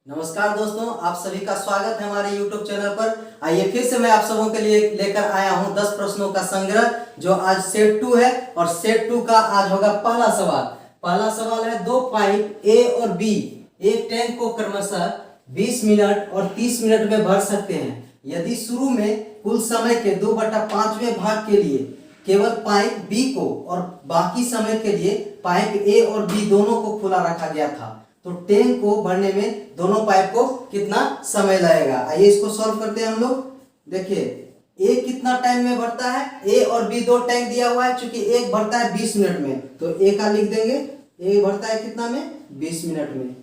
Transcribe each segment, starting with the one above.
नमस्कार दोस्तों, आप सभी का स्वागत है हमारे YouTube चैनल पर। आइए फिर से मैं आप सबों के लिए लेकर आया हूं 10 प्रश्नों का संग्रह, जो आज सेट 2 है। और सेट 2 का आज होगा पहला सवाल। पहला सवाल है, दो पाइप A और B एक टैंक को क्रमशः 20 मिनट और 30 मिनट में भर सकते हैं। यदि शुरू में कुल समय के 2/5वें भाग के लिए केवल पाइप B को और बाकी समय के लिए पाइप A और B दोनों को खुला रखा गया था, तो टैंक को भरने में दोनों पाइप को कितना समय लगेगा। आइए इसको सॉल्व करते हैं हम लोग। देखिए ए कितना टाइम में भरता है, ए और बी दो टैंक दिया हुआ है। चूंकि एक भरता है 20 मिनट में, तो ए का लिख देंगे, ए भरता है कितना में, 20 मिनट में।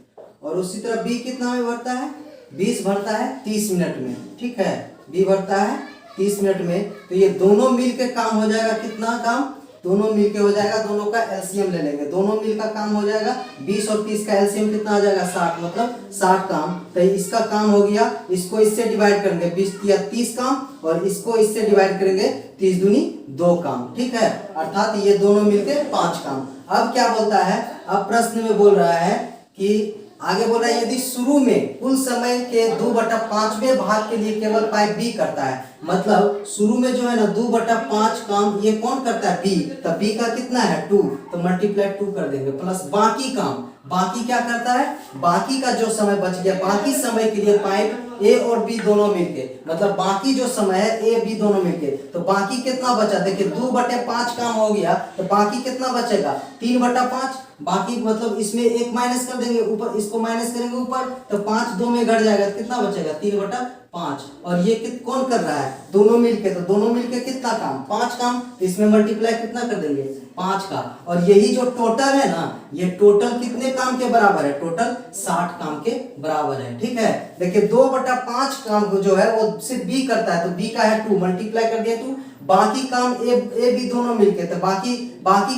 और उसी तरह बी कितना में भरता है, 20 भरता है 30 मिनट में। ठीक है, बी भरता है 30 मिनट में। तो ये दोनों मिल के काम हो जाएगा, कितना काम, दोनों मिलके हो जाएगा। दोनों का एलसीएम ले लेंगे, दोनों मिल का काम हो जाएगा 20 और 30 का एलसीएम कितना आ जाएगा, 60। मतलब 60 काम। तो इसका काम हो गया, इसको इससे डिवाइड करेंगे, 20 या 30 काम, और इसको इससे डिवाइड करेंगे, 30 दूनी 2 काम। ठीक है, अर्थात ये दोनों मिलके 5 काम। अब क्या बोलता है, अब प्रश्न में बोल रहा है कि आगे बोल रहा है, यदि शुरू में कुल समय के 2/5वें भाग के लिए केवल पाइप बी करता है। मतलब शुरू में जो है ना 2/5 काम ये कौन करता है, बी। तो बी का कितना है 2, तो मल्टीप्लाई 2 कर देंगे, प्लस बाकी काम, बाकी क्या करता है, बाकी का जो समय बच गया, बाकी समय के लिए पाइप ए और बी दोनों मिलके, मतलब बाकी जो समय है ए बी दोनों मिलके, तो बाकी कितना बचा। देखिए 2/5 काम हो गया, तो बाकी कितना बचेगा, 3/5। बाकी मतलब इसमें एक माइनस कर देंगे ऊपर, इसको माइनस करेंगे ऊपर, तो 5 2 में घट जाएगा, कितना बचेगा 3/5। और ये कौन कर रहा है, दोनों मिलके। तो दोनों मिलके कितना काम, 5 काम। तो इसमें मल्टीप्लाई कितना कर देंगे, 5 का। और यही जो टोटल है ना, ये टोटल कितने काम के बराबर है, टोटल 60 काम के बराबर है। ठीक है, देखिए 2/5 काम को जो है वो सिर्फ बी करता है, तो बी का है 2, मल्टीप्लाई कर दिया 2। बाकी काम ए बी दोनों मिलके, तो बाकी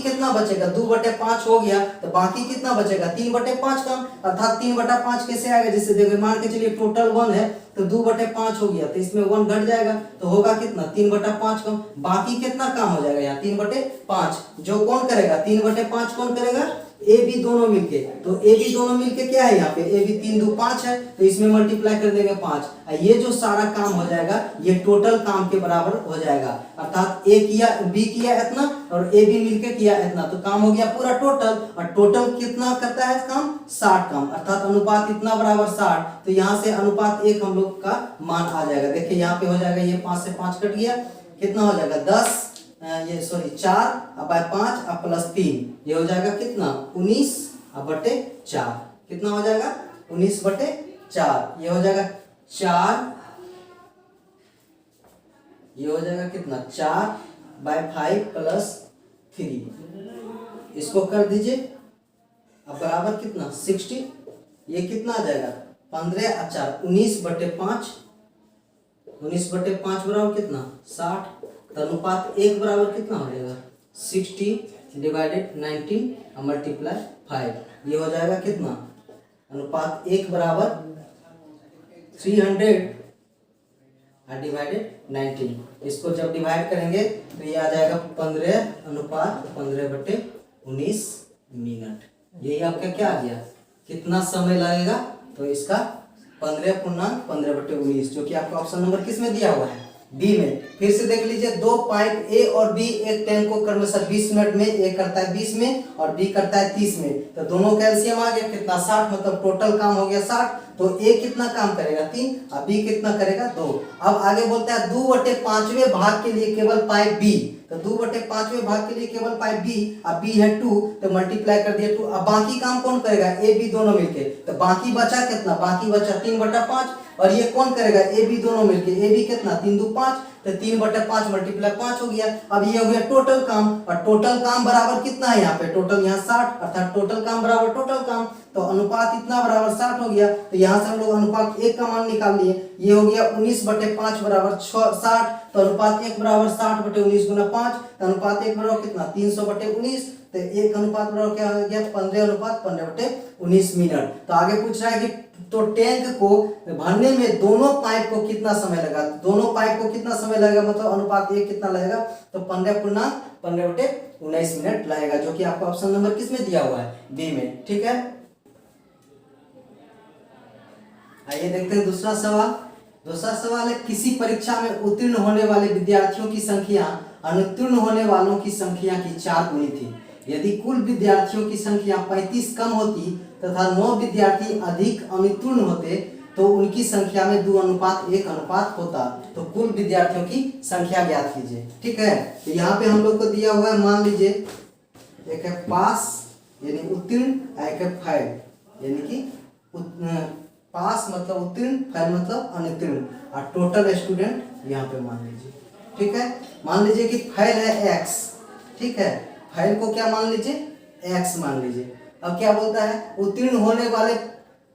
कितना बचेगा, 2/5 हो गया, तो बाकी कितना बचेगा, 3/5 काम। अर्थात 3/5 कैसे आएगा, जैसे देखो मान के चलिए टोटल 1 है, तो 2/5 हो गया, तो इसमें 1 घट जाएगा, तो होगा कितना 3/5 कम। बाकी कितना काम हो जाएगा यहाँ 3/5, जो कौन करेगा, 3/5 कौन करेगा, ए बी दोनों मिलके। तो ए बी दोनों मिलके क्या है यहाँ पे, ए बी 3 2 5 है, तो इसमें मल्टीप्लाई कर देंगे 5। ये जो सारा काम हो जाएगा ये टोटल काम के बराबर हो जाएगा। अर्थात ए किया, बी किया इतना, और ए बी मिलके किया इतना, तो काम हो गया पूरा टोटल। और टोटल कितना करता है काम, 60 काम। अर्थात अनुपात इतना बराबर 60। तो यहाँ से अनुपात 1 हम लोग का मान आ जाएगा। देखिए यहाँ पे हो जाएगा, ये 5 से 5 कट गया, कितना हो जाएगा 10, ये सॉरी 4 अब 5 अब प्लस 3, ये हो जाएगा कितना 19 अब बटे 4, कितना हो जाएगा 19/4। ये हो जाएगा 4, ये हो जाएगा कितना 4/5 प्लस 3, इसको कर दीजिए, अब बराबर कितना 60। ये कितना आ जाएगा 15 और 4 19/5, 19/5 बराबर कितना 60। तो अनुपात 1 बराबर कितना हो जाएगा 60/19 मल्टीप्लाई 5। ये हो जाएगा कितना, अनुपात 1 बराबर 300/19। इसको जब डिवाइड करेंगे तो ये आ जाएगा 15/15/19 मिनट। यही आपका क्या आ गया, कितना समय लगेगा, तो इसका 15/15/19, जो कि आपका ऑप्शन नंबर किस में दिया हुआ है, बी में। फिर से देख लीजिए, दो पाइप ए और बी एक टैंक को क्रमशः 20 मिनट में, ए करता है 20 में और बी करता है 30 में। तो दोनों का एलसीएम आ गया कितना 60, मतलब टोटल काम हो गया 60। तो ए कितना काम करेगा 3, और बी कितना करेगा 2। अब आगे बोलता है 2/5वें भाग के लिए केवल पाइप बी। तो 2/5वें भाग के लिए केवल पाइप बी, अब बी है 2, तो मल्टीप्लाई कर दिया 2। अब बाकी काम कौन करेगा, ए बी दोनों मिलके। तो बाकी बचा कितना, बाकी बचा 3/5, और ये कौन करेगा, ए बी दोनों मिलके। ए बी कितना 3 2 5, तो 3/5 मल्टीप्लाई 5 हो गया। अब ये हो गया टोटल काम, और टोटल काम बराबर कितना है यहाँ पे, टोटल यहाँ 60, अर्थात टोटल काम बराबर टोटल काम। तो अनुपात इतना बराबर 60 हो गया। तो यहाँ से हम लोग अनुपात 1 का मान निकाल लिए, ये हो गया 19/5 बराबर 60। तो अनुपात 1 बराबर 60/19 गुना 5, तो अनुपात 1 बराबर कितना 300/19। तो 1 अनुपात बराबर क्या हो गया 15/15/19 मिनट। तो आगे पूछ रहा है कि तो टैंक को भरने में दोनों पाइप को कितना समय लगा, दोनों पाइप को कितना समय लगेगा, मतलब अनुपात 1 कितना लगेगा, तो 15/15/19 मिनट लगेगा, जो कि आपका ऑप्शन नंबर किस में दिया हुआ है, बी में। ठीक है, आइए देखते हैं दूसरा सवाल। दूसरा सवाल है, किसी परीक्षा में उत्तीर्ण होने वाले विद्यार्थियों की संख्या अनुत्तीर्ण होने वालों की संख्या की 4 गुनी थी। यदि कुल विद्यार्थियों की संख्या 35 कम होती तथा 9 विद्यार्थी अधिक अनुत्तीर्ण होते तो उनकी संख्या में 2:1 अनुपात होता। तो कुल विद्यार्थियों की संख्या ज्ञात कीजिए। ठीक है, तो यहाँ पे हम लोग को दिया हुआ है, मान लीजिए एक है पास यानी उत्तीर्ण, एक है फेल यानी कि पास मतलब उत्तीर्ण, फेल मतलब अनुत्तीर्ण, और टोटल स्टूडेंट यहाँ पे मान लीजिए। ठीक है, मान लीजिए कि फेल है x। ठीक है, फेल को क्या मान लीजिए, x मान लीजिए। अब क्या बोलता है, उत्तीर्ण होने वाले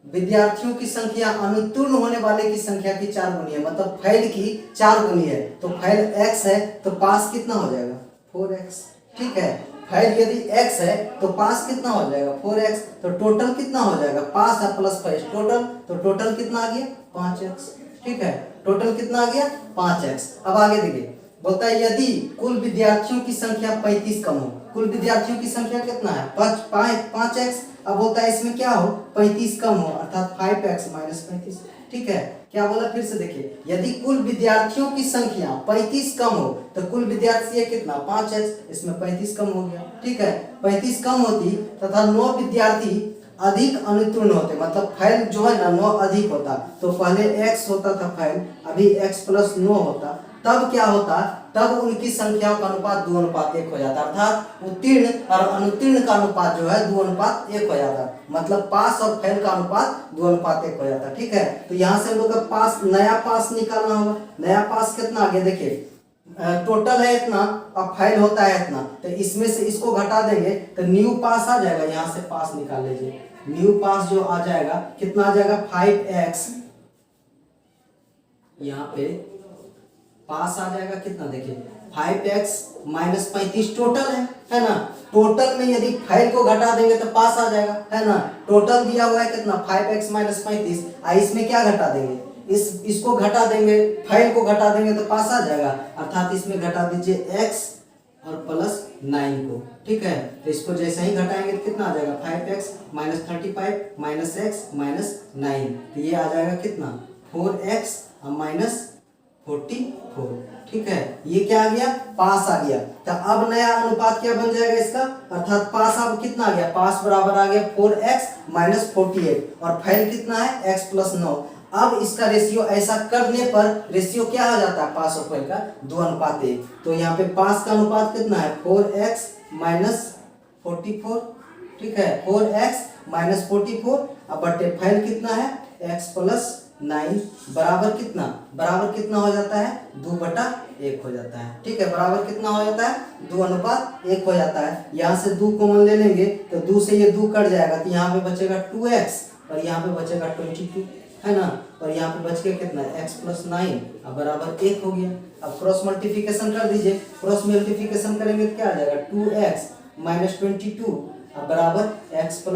विद्यार्थियों की संख्या अनुत्तीर्ण होने वाले की संख्या की 4 गुनी है, मतलब फेल की 4 गुनी है। तो फेल x है तो पास कितना हो जाएगा, 4x। ठीक है, फेल यदि x है तो पास कितना हो जाएगा, 4x। तो टोटल कितना हो जाएगा, पास है प्लस फेल टोटल, तो टोटल कितना आ गया, 5x। ठीक है, टोटल कितना आ गया, 5x। अब आगे देखिए, बोलता है यदि कुल विद्यार्थियों की संख्या 35 कम हो। कुल विद्यार्थियों की संख्या कितना है, 5x। अब बोलता है इसमें क्या हो, 35 कम हो, अर्थात 5x - 35। ठीक है, क्या बोला फिर से देखिए, यदि कुल विद्यार्थियों की संख्या 35 कम हो तो कुल विद्यार्थी है कितना, 5x, इसमें 35 कम हो गया। ठीक है, 35 कम होती तथा 9 विद्यार्थी अधिक अनुत्तीर्ण होते, मतलब फेल जो है ना 9 अधिक होता। तो पहले x होता था फेल, अभी x + 9 होता, तब क्या होता, तब उनकी संख्याओं का अनुपात 2:1 हो जाता, अर्थात उत्तीर्ण और अनुत्तीर्ण का अनुपात जो है 2:1 हो जाता, मतलब पास और फेल का अनुपात 2:1 हो जाता। ठीक है, तो यहाँ से हम लोग का पास, नया पास निकालना होगा। नया पास कितना आ गया, देखिए टोटल है इतना और फेल होता है इतना, तो इसमें से इसको घटा देंगे तो न्यू पास आ जाएगा। यहाँ से पास निकाल लीजिए, न्यू पास जो आ जाएगा कितना आ जाएगा, 5x। यहाँ पे पास आ जाएगा कितना, देखिए 5x - 35 टोटल है ना। टोटल में यदि फेल को घटा देंगे तो पास आ जाएगा, है ना। टोटल दिया हुआ है कितना, 5x - 35, इसमें क्या घटा देंगे, इसको घटा देंगे, फेल को घटा देंगे तो पास आ जाएगा, अर्थात इसमें घटा दीजिए x और प्लस 9 को। ठीक है, तो इसको जैसे ही घटाएंगे तो कितना आ जाएगा, 5x - 35 - x - 9, तो ये आ जाएगा कितना, 4x - 44। ठीक है, ये क्या आ गया, पास आ गया। तो अब नया अनुपात क्या बन जाएगा इसका, अर्थात पास अब कितना आ गया, पास बराबर आ गया 4x - 48, और फेल कितना है, x + 9। अब इसका रेशियो ऐसा करने पर रेशियो क्या हो जाता है, पास और फेल का 2:1। तो यहाँ पे पास का अनुपात कितना है, 4x - 44। ठीक है, 4x - 44, अब बटे फेल कितना है, x + 9 बराबर कितना हो जाता है, 2/1 हो जाता है। ठीक है, बराबर कितना हो जाता है, 2:1 हो जाता है। यहाँ से 2 कॉमन ले लेंगे तो 2 से ये 2 कट जाएगा, तो यहाँ पे बचेगा 2x और यहाँ पे बचेगा 22, है ना। और यहाँ पे बच गया कितना, x + 9, अब बराबर 1 हो गया। अब क्रॉस मल्टीप्लिकेशन कर दीजिए, क्रॉस मल्टीप्लिकेशन करेंगे तो क्या आ जाएगा, 2x - 22, अब बराबर x +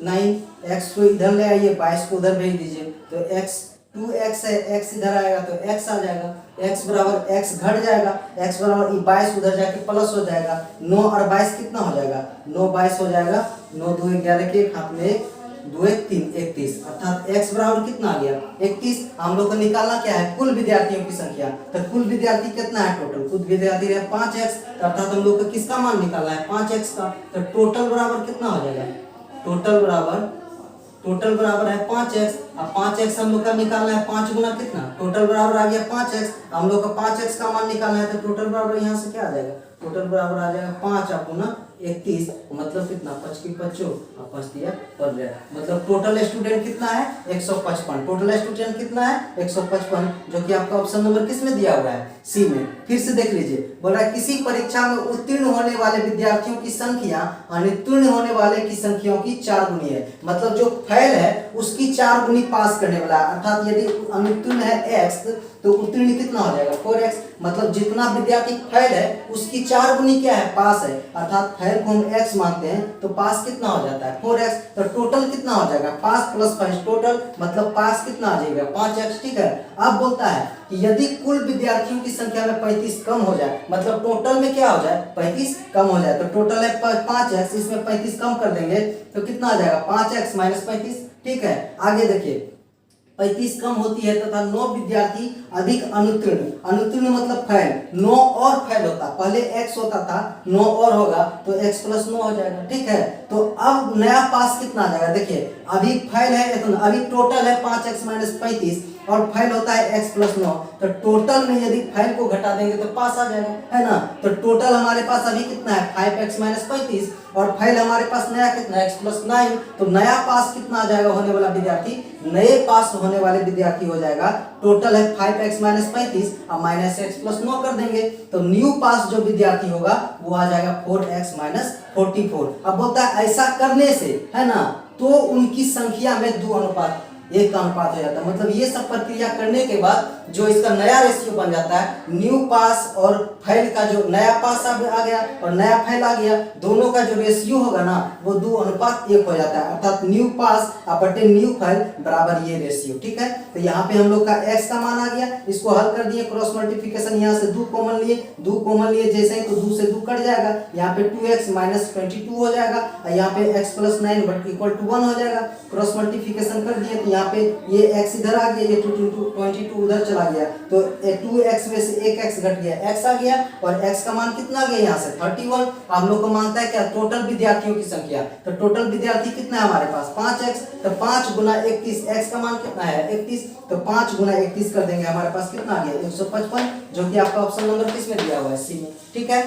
9। x को इधर ले आइए, 22 को उधर भेज दीजिए, तो x 2x है, x इधर आएगा तो x आ जाएगा, x बराबर x घट जाएगा, x बराबर 22 उधर जाके प्लस हो जाएगा, 9 और 22 कितना हो जाएगा, 9 22 हो जाएगा, 9 2 11 के हाथ में 2 1 3 31, अर्थात x बराबर कितना आ गया, 31। हम लोग को निकालना क्या है, कुल विद्यार्थियों की संख्या। तो कुल विद्यार्थी कितना है, टोटल कुल विद्यार्थी है 5x, अर्थात हम लोग को किसका मान निकालना है, 5x का। तो टोटल बराबर कितना हो जाएगा, टोटल बराबर है 5x। अब 5x हम लोग का निकालना है, 5 गुना कितना, टोटल बराबर आ गया 5x। हम लोग का 5x का मान निकालना है, तो टोटल बराबर यहाँ से क्या आ जाएगा, टोटल बराबर आ जाएगा 5 गुना 31, मतलब कितना, 5 की 5 और 5 दिया 15, मतलब टोटल स्टूडेंट कितना है, 155। टोटल स्टूडेंट कितना है, 155, जो कि आपका ऑप्शन नंबर किस में दिया हुआ है, सी में। फिर से देख लीजिए, बोल रहा है किसी परीक्षा में उत्तीर्ण होने वाले विद्यार्थियों की संख्या अनुत्तीर्ण होने वाले की संख्याओं की 4 गुनी है, मतलब जो फेल है उसकी 4 गुनी पास करने वाला है। अर्थात यदि अनुत्तीर्ण है x तो उत्तीर्ण कितना हो जाएगा, 4x, मतलब जितना विद्यार्थी फेल है उसकी 4 गुनी क्या है, पास है। अर्थात फेल को हम x मानते हैं तो पास कितना हो जाता है, 4x। तो टोटल कितना हो जाएगा, पास प्लस 5 टोटल, मतलब पास कितना आ जाएगा, 5x। ठीक है, अब बोलता है कि यदि कुल विद्यार्थियों की संख्या में 35 कम हो जाए, मतलब टोटल में क्या हो जाए, 35 कम हो जाए, तो टोटल है 5x, इसमें 35 कम कर देंगे तो कितना आ जाएगा, 5x - 35। ठीक है, आगे देखिए, 35 कम होती है तथा 9 विद्यार्थी अधिक अनुत्तीर्ण, अनुत्तीर्ण मतलब फेल, 9 और फेल होता, पहले x होता था 9 और होगा तो x प्लस 9 हो जाएगा, ठीक है। तो अब नया पास कितना आ जाएगा, देखिए अभी फेल है इतना, अभी टोटल है 5x माइनस 35 और फेल होता है x प्लस 9, तो टोटल में यदि फेल को घटा देंगे तो पास आ जाएगा, है ना। तो टोटल हमारे पास अभी कितना है 5x माइनस 35 और फेल हमारे पास नया कितना है x प्लस 9, तो नया पास कितना आ जाएगा होने वाला विद्यार्थी, नए पास होने वाले विद्यार्थी हो जाएगा, टोटल है 5x माइनस 35 और माइनस x प्लस 9 कर देंगे तो न्यू पास जो विद्यार्थी होगा वो आ जाएगा 4x माइनस 44। अब बोलता है ऐसा करने से, है ना, तो उनकी संख्या में 2:1 का अनुपात हो जाता है। मतलब ये सब प्रक्रिया करने के बाद जो इसका नया रेशियो बन जाता है, न्यू पास और फेल का, जो नया पास आ गया और नया फेल आ गया, दोनों का जो रेशियो होगा ना वो 2:1 हो जाता है, अर्थात न्यू पास बटे न्यू फेल बराबर ये रेशियो, ठीक है। तो यहाँ पे हम लोग का x का मान आ गया, इसको हल कर दिए, क्रॉस मल्टीप्लिकेशन, यहाँ से 2 कॉमन लिए, 2 कॉमन लिए जैसे ही तो 2 से 2 कट जाएगा, यहाँ पे 2x माइनस 22 हो जाएगा और यहाँ पे x प्लस 9 इक्वल टू 1 हो जाएगा। क्रॉस मल्टीप्लिकेशन कर दिए तो यहाँ पे ये x इधर आ गया, ये 22 उधर चला गया, तो 2x में से एक x घट गया, x आ गया और x का मान कितना आ गया यहाँ से 31। हम लोग को मांगता है क्या, टोटल विद्यार्थियों की संख्या, तो टोटल विद्यार्थी कितना है हमारे पास 5x, तो 5 गुना 31, x का मान कितना है 31, तो 5 गुना 31 कर देंगे, हमारे पास कितना आ गया 155, जो कि आपका ऑप्शन नंबर किस में दिया हुआ है, सी में, ठीक है।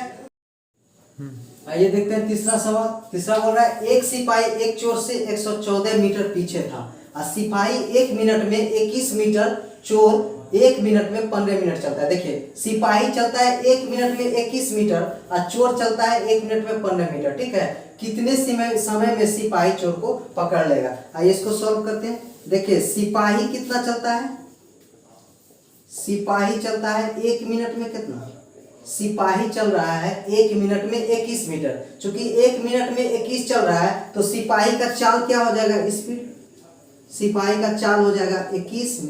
आइए देखते हैं तीसरा सवाल। तीसरा बोल रहा है एक सिपाही एक चोर से 114 मीटर पीछे था और सिपाही 1 मिनट में 21 मीटर, चोर 1 मिनट में 15 मिनट चलता है। देखिए सिपाही चलता है 1 मिनट में 21 मीटर और चोर चलता है 1 मिनट में 15 मीटर, ठीक है। कितने समय में सिपाही चोर को पकड़ लेगा। आइए इसको सॉल्व करते हैं। देखिए सिपाही कितना चलता है, सिपाही चलता है 1 मिनट में कितना, सिपाही चल रहा है 1 मिनट में 21 मीटर, चूंकि 1 मिनट में 21 चल रहा है तो सिपाही का चाल क्या हो जाएगा, स्पीड, सिपाही का चाल हो जाएगा 21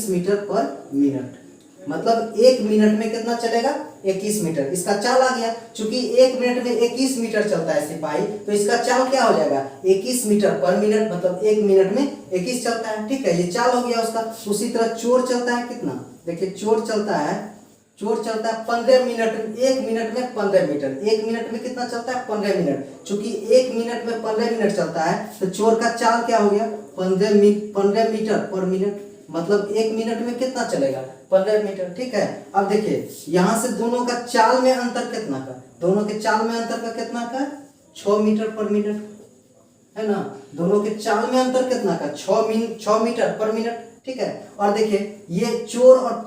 मीटर पर मिनट, मतलब 1 मिनट में कितना चलेगा 21 मीटर, इसका चाल आ गया। चूंकि 1 मिनट में 21 मीटर चलता है सिपाही, तो इसका चाल क्या हो जाएगा 21 मीटर पर मिनट, मतलब 1 मिनट में 21 चलता है, ठीक है, ये चाल हो गया उसका। उसी तरह चोर चलता है कितना, देखिए चोर चलता है 15 मिनट, 1 मिनट में 15 मीटर, 1 मिनट में कितना चलता है 15 मिनट, चूंकि 1 मिनट में 15 मिनट चलता है तो चोर का चाल क्या हो गया 15 मीटर पर मिनट, मतलब 1 मिनट में कितना चलेगा 15 मीटर, ठीक है। अब देखिए यहाँ से दोनों का चाल में अंतर कितना का, दोनों के चाल में अंतर का कितना का 6 मीटर पर मिनट, है ना, दोनों के चाल में अंतर कितना का 6 मीटर पर मिनट, ठीक है। और देखिए ये चोर और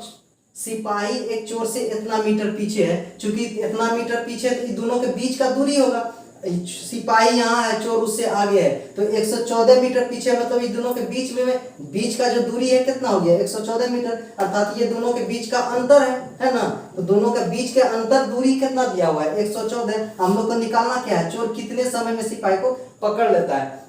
सिपाही एक चोर से इतना मीटर पीछे है, चूंकि इतना मीटर पीछे है तो दोनों के बीच का दूरी होगा, सिपाही यहाँ है चोर उससे आगे है, तो 114 मीटर पीछे, मतलब इन दोनों के बीच में बीच का जो दूरी है कितना हो गया 114 मीटर, अर्थात ये दोनों के बीच का अंतर है ना, तो दोनों के बीच के अंतर दूरी कितना दिया हुआ है 114। हम लोग को निकालना क्या है, चोर कितने समय में सिपाही को पकड़ लेता है,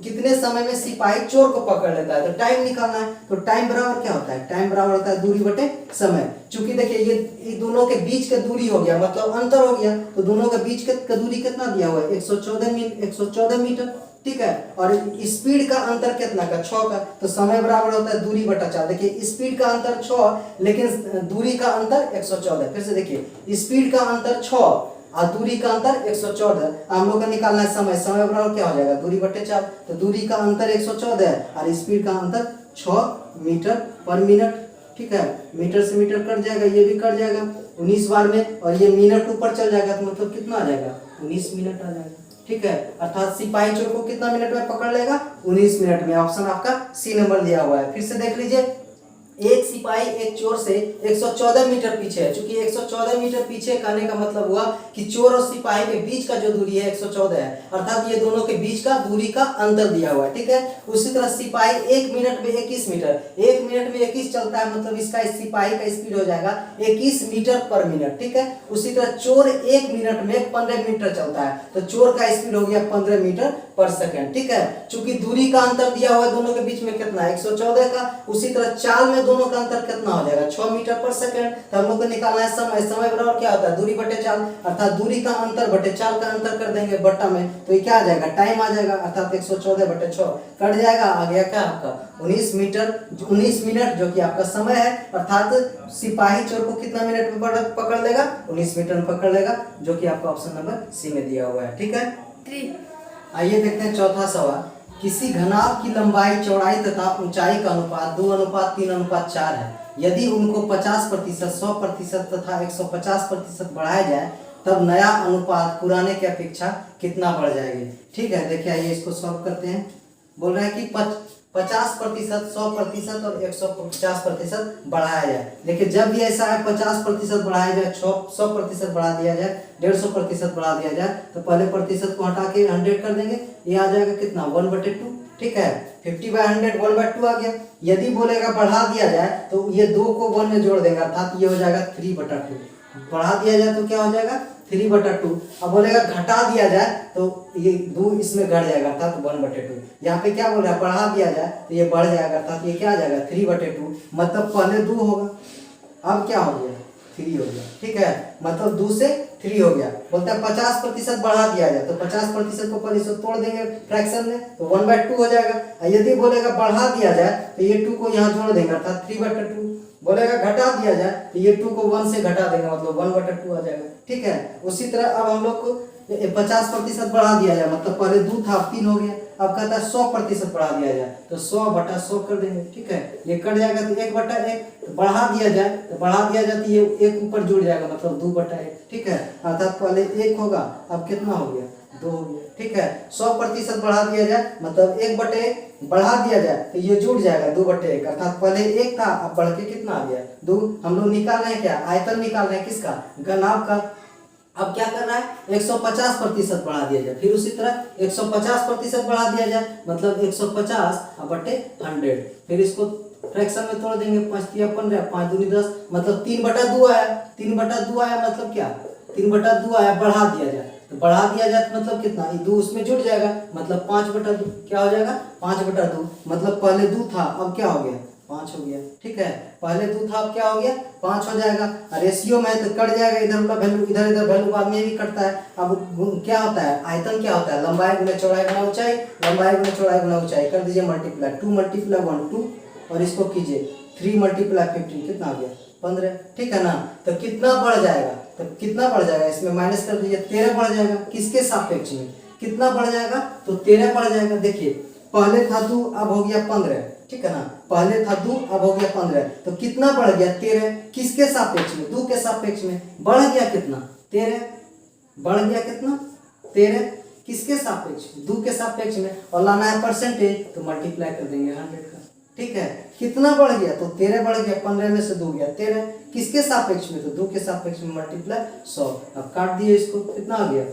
कितने समय में सिपाही चोर को पकड़ लेता है, तो टाइम निकालना है। तो टाइम बराबर क्या होता है, टाइम बराबर होता है दूरी बटे समय। चूंकि देखिए ये दोनों के बीच का दूरी हो गया, मतलब अंतर हो गया, तो दोनों के बीच का दूरी कितना दिया हुआ है 114 मीटर, ठीक है। और स्पीड का अंतर कितना का 6 का, तो समय बराबर होता है दूरी बटा 4। देखिए स्पीड का अंतर 6 लेकिन दूरी का अंतर 114। फिर से देखिए स्पीड का अंतर 6 और दूरी का अंतर 114, हम लोग का निकालना है समय, समय बराबर क्या हो जाएगा दूरी बटे 4, तो दूरी का अंतर 114 है और स्पीड का अंतर 6 मीटर पर मिनट, ठीक है। मीटर से मीटर कट जाएगा, ये भी कट जाएगा 19 बार में, और ये मिनट ऊपर चल जाएगा तो मतलब कितना आ जाएगा 19 मिनट आ जाएगा, ठीक है। अर्थात सिपाही चोर को कितना मिनट में पकड़ लेगा 19 मिनट में। ऑप्शन आपका सी नंबर दिया हुआ है। फिर से देख लीजिए, एक सिपाही एक चोर से 114 मीटर पीछे है, क्योंकि 114 मीटर पीछे कहने का मतलब हुआ कि चोर और सिपाही के बीच का जो दूरी है 114 है, अर्थात ये दोनों के बीच का दूरी का अंतर दिया हुआ है, ठीक है। उसी तरह सिपाही 1 मिनट में 21 मीटर, 1 मिनट में 21 चलता है, मतलब इसका सिपाही का स्पीड हो जाएगा 21 मीटर पर मिनट, ठीक है। उसी तरह चोर 1 मिनट में 15 मीटर चलता है, तो चोर का स्पीड हो गया 15 मीटर पर सेकंड, ठीक है। चूंकि दूरी का अंतर दिया हुआ है दोनों के बीच में कितना 114 का, उसी तरह चाल में दोनों का अंतर कितना हो जाएगा 6 मीटर पर सेकंड। तो हम लोग को निकालना है समय। समय बराबर क्या होता है दूरी बटे चाल, अर्थात दूरी का अंतर बटे चाल का अंतर कर देंगे बट्टा में, तो ये क्या आ जाएगा टाइम आ जाएगा, अर्थात 114 बटे 6 कट जाएगा। आ गया क्या आपका 19 मिनट जो कि आपका समय है, अर्थात सिपाही चोर को कितना मिनट में पकड़ लेगा 19 मिनट में पकड़ लेगा, जो कि आपका ऑप्शन नंबर सी में दिया हुआ है। ठीक है, आइए देखते हैं चौथा सवाल। किसी घनाभ की लंबाई चौड़ाई तथा ऊंचाई का अनुपात 2:3:4 है। यदि उनको 50%, 100% तथा 150% बढ़ाया जाए तब नया अनुपात पुराने की अपेक्षा कितना बढ़ जाएगी। ठीक है, देखिए आइए इसको सॉल्व करते हैं। बोल रहे हैं कि 50%, 100% और 150% बढ़ाया जाए। देखिए जब भी ऐसा है 50% बढ़ाया जाए, 100% बढ़ा दिया जाए, 150% बढ़ा दिया जाए, तो पहले प्रतिशत को हटा के 100 कर देंगे, ये आ जाएगा कितना 1/2। ठीक है, 50/100 1/2 आ गया। यदि बोलेगा बढ़ा दिया जाए तो ये 2 को 1 में जोड़ देगा, अर्थात ये हो जाएगा 3/2। बढ़ा दिया जाए तो क्या हो जाएगा 3/2। अब बोलेगा घटा दिया जाए तो ये 2 इसमें घट जाएगा, अर्थात 1/2। यहाँ पे क्या बोल रहा है बढ़ा दिया जाए तो ये बढ़ जाएगा, अर्थात ये क्या आ जाएगा 3/2, मतलब पहले 2 होगा, अब क्या हो गया 3 हो गया। ठीक है, मतलब 2 से 3 हो गया। बोलता है 50% बढ़ा दिया जाए तो 50% को पहले से तोड़ देंगे फ्रैक्शन में, तो 1/2 हो जाएगा। यदि बोलेगा बढ़ा दिया जाए तो ये 2 को यहाँ जोड़ देंगे, अर्थात 3/2। बोलेगा घटा दिया जाए तो ये 2 को 1 से घटा देंगे, मतलब 1/2 आ जाएगा। ठीक है, उसी तरह अब हम लोग को 50% बढ़ा दिया जाए, मतलब पहले 2 था 3 हो गया। अब कहता है 100% बढ़ा दिया जाए तो 100/100 कर देंगे। ठीक है, ये कट जाएगा तो 1/1। बढ़ा दिया जाए तो ये 1 ऊपर जुड़ जाएगा, मतलब 2/1। ठीक है, अर्थात पहले 1 होगा, अब कितना हो गया 2 हो गया। ठीक है, 100% बढ़ा दिया जाए, मतलब 1/1 बढ़ा दिया जाए तो ये जुड़ जाएगा 2/1, अर्थात पहले 1 था अब बढ़ के कितना आ गया 2। हम लोग निकाल रहे हैं क्या आयतन निकाल रहे हैं किसका घनाभ का। अब क्या कर रहा है 150% बढ़ा दिया जाए, फिर उसी तरह 150% बढ़ा दिया जाए, मतलब 150/100। फिर इसको फ्रैक्शन में तोड़ देंगे, 5×3 = 15, 5×2 = 10, मतलब 3/2 आया। 3/2 आया मतलब क्या 3/2 आया, बढ़ा दिया जाए तो बढ़ा दिया जाए तो मतलब कितना 2 उसमें जुड़ जाएगा, मतलब 5/2 क्या हो जाएगा 5/2, मतलब पहले 2 था अब क्या हो गया 5 हो गया। ठीक है, पहले 2 था अब क्या हो गया 5 हो जाएगा। रेशियो में तो कट जाएगा, इधर वाला वैल्यू इधर वैल्यू बाद में भी कटता है। अब क्या होता है आयतन क्या होता है लंबाई गुना चौड़ाई गुना ऊंचाई, लंबाई गुना चौड़ाई गुना ऊंचाई कर दीजिए मल्टीप्लाई, 2 × 1 2 और इसको कीजिए 3 × 15 कितना आ गया 15। ठीक है ना, तो कितना बढ़ जाएगा, तो कितना बढ़ जाएगा इसमें माइनस कर दीजिए 13 बढ़ जाएगा। किसके सापेक्ष में कितना बढ़ जाएगा तो 13 बढ़ जाएगा। देखिए पहले था 2 अब हो गया 15। ठीक है ना, पहले था 2 अब हो गया 15, तो कितना बढ़ गया 13। किसके सापेक्ष में 2 के सापेक्ष में बढ़ गया कितना 13, बढ़ गया कितना 13, किसके सापेक्ष 2 के सापेक्ष में, और लाना है परसेंटेज तो मल्टीप्लाई कर देंगे 100 का। ठीक है, कितना बढ़ गया तो 13 बढ़ गया, 15 में से 2 गया 13, किसके सापेक्ष में तो 2 के सापेक्ष में मल्टीप्लाई 100। अब काट दिए इसको, कितना आ गया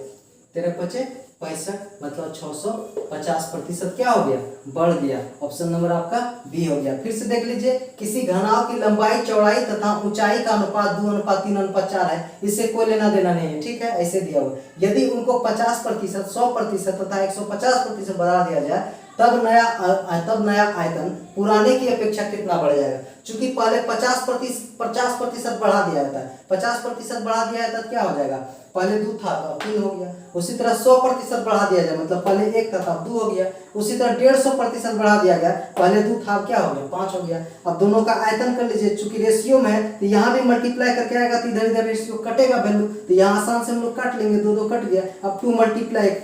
13×5 = 65, मतलब 650% क्या हो गया बढ़ गया। ऑप्शन नंबर आपका बी हो गया। फिर से देख लीजिए, किसी घनाभ की लंबाई चौड़ाई तथा ऊंचाई का अनुपात 2:3:4 है, इससे कोई लेना देना नहीं है। ठीक है, ऐसे दिया हुआ। यदि उनको 50%, 100% तथा 150% बढ़ा दिया जाए तब नया आयतन पुराने की अपेक्षा कितना बढ़ जाएगा। चूंकि पहले 50% बढ़ा दिया जाता है, 50% बढ़ा दिया जाता है क्या हो जाएगा पहले 2 था तो अब 3 हो गया। उसी तरह 100% बढ़ा दिया जाए, मतलब पहले 1 था तो अब 2 हो गया। उसी तरह 150% बढ़ा दिया गया, पहले 2 था अब क्या हो गया 5 हो गया। अब दोनों का आयतन कर लीजिए, चूंकि रेशियो में है तो यहाँ भी मल्टीप्लाई करके आएगा तो इधर इधर रेशियो कटेगा वैल्यू, तो यहाँ आसान से हम लोग काट लेंगे, 2 2 कट गया। अब 2 ×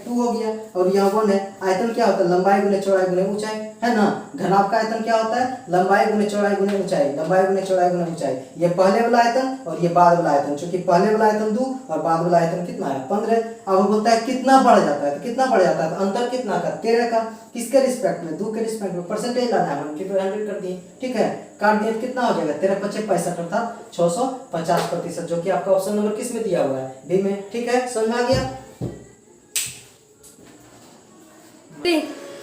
2 हो गया, और यहाँ 1 है। आयतन क्या होता है लंबाई गुने चौड़ाई गुने ऊंचाई, है ना। घनाभ का आयतन क्या होता है लंबाई गुने चौड़ाई गुने ऊंचाई, लंबाई गुने चौड़ाई गुने ऊंचाई। ये पहले वाला आयतन और ये बाद वाला आयतन, चूंकि पहले वाला आयतन 2 और बाद वाला आयतन कितना है 15। अब बोलता है कितना बढ़ जाता है, तो कितना बढ़ जाता है तो अंतर कितना का 13 का। किसके रिस्पेक्ट में 2 के रिस्पेक्ट में, परसेंटेज लाना है, 100 कर दिए। ठीक है, काट दिए कितना हो जाएगा 13×5 = 65, अर्थात 650%, जो कि आपका ऑप्शन नंबर किस में दिया हुआ है बी में। ठीक है, समझ में आ गया।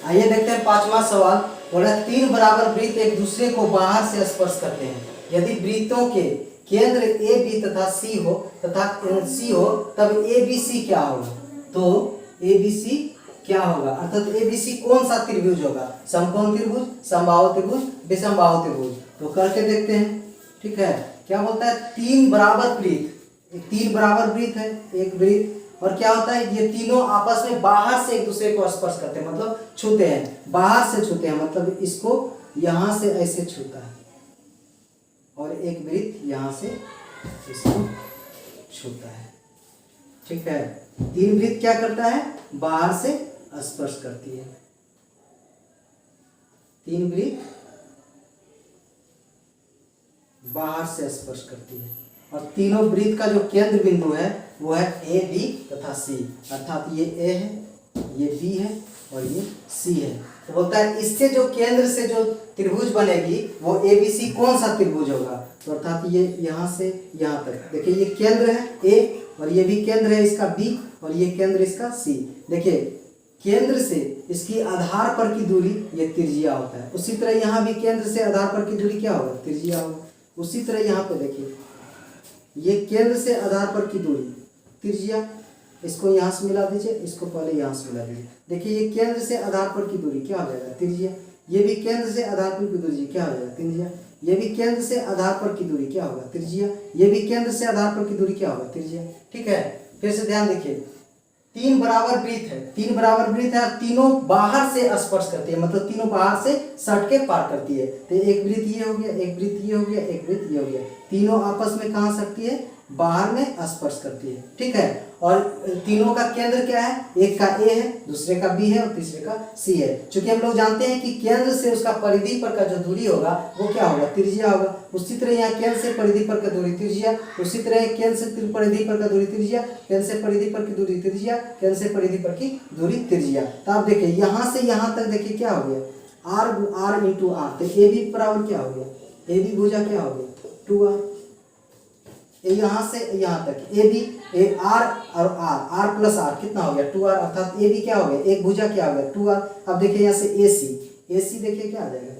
आइए देखते हैं 5वां सवाल। बोला 3 बराबर वृत्त एक दूसरे को बाहर से स्पर्श करते हैं, यदि वृत्तों के केंद्र ए बी तथा सी हो तब ए बी सी क्या होगा। तो ए बी सी क्या होगा, अर्थात एबीसी कौन सा त्रिभुज होगा, समकोण त्रिभुज, समबाहु त्रिभुज, विषमबाहु त्रिभुज। तो करके देखते हैं। ठीक है, क्या बोलता है, तीन बराबर वृत्त, तीन बराबर वृत्त है, एक वृत्त, और क्या होता है, ये तीनों आपस में बाहर से एक दूसरे को स्पर्श करते हैं, मतलब छूते हैं, बाहर से छूते हैं, मतलब इसको यहां से ऐसे छूता है और एक वृत्त यहां से इसको छूता है। ठीक है, तीन वृत्त क्या करता है, बाहर से स्पर्श करती है, तीन वृत्त बाहर से स्पर्श करती है, और तीनों वृत्त का जो केंद्र बिंदु है वो है ए, बी तथा सी, अर्थात ये ए है, ये बी है और ये सी है। तो बोलता है इससे जो केंद्र से जो त्रिभुज बनेगी वो ए बी सी कौन सा त्रिभुज होगा, तो अर्थात ये यहाँ से यहाँ तक, देखिए ये केंद्र है ए और ये भी केंद्र है इसका बी और ये केंद्र इसका सी। देखिए केंद्र से इसकी आधार पर की दूरी ये त्रिज्या होता है, उसी तरह यहाँ भी केंद्र से आधार पर की दूरी क्या होगा, त्रिज्या होगा। उसी तरह यहाँ पे देखिए ये केंद्र से आधार पर की दूरी त्रिज्या, इसको यहाँ से मिला दीजिए, इसको पहले यहाँ से मिला दीजिए। देखिए ये केंद्र से आधार पर की दूरी क्या हो जाएगा, त्रिज्या। ये भी केंद्र से आधार पर की दूरी क्या हो जाएगा, त्रिज्या। ये भी केंद्र से आधार पर की दूरी क्या होगा, त्रिज्या। ये भी केंद्र से आधार पर की दूरी क्या होगा, त्रिज्या। ठीक है, फिर से ध्यान देखिए, तीन बराबर वृत्त है, तीन बराबर वृत्त है और तीनों बाहर से स्पर्श करती है, मतलब तीनों बाहर से सट के पार करती है। तो एक वृत्त ये हो गया, एक वृत्त ये हो गया, एक वृत्त ये हो गया, तीनों आपस में कहाँ सटती है, बाहर में स्पर्श करती है। ठीक है, और तीनों का केंद्र क्या है, एक का ए है, दूसरे का बी है और तीसरे का सी है। चूंकि हम लोग जानते हैं कि केंद्र से उसका परिधि पर का जो दूरी होगा वो क्या होगा, त्रिज्या होगा। उसी तरह यहाँ केंद्र से परिधि पर का दूरी त्रिज्या, उसी तरह केंद्र से परिधि पर का दूरी त्रिज्या, केंद्र से परिधि पर की दूरी त्रिज्या, केंद्र से परिधि पर की दूरी त्रिज्या। तो आप देखिए यहाँ से यहाँ तक देखिए क्या हो गया, आर इंटू आर, तो ए बी बराबर क्या हो गया, ए बी भुजा क्या हो गया, 2r। यहाँ से यहाँ तक ए बी, ए आर और आर प्लस आर कितना हो गया, 2r, अर्थात ए बी क्या हो गया, एक भुजा क्या हो गया, 2r। अब देखिए यहाँ से ए सी देखिए क्या आ जाएगा,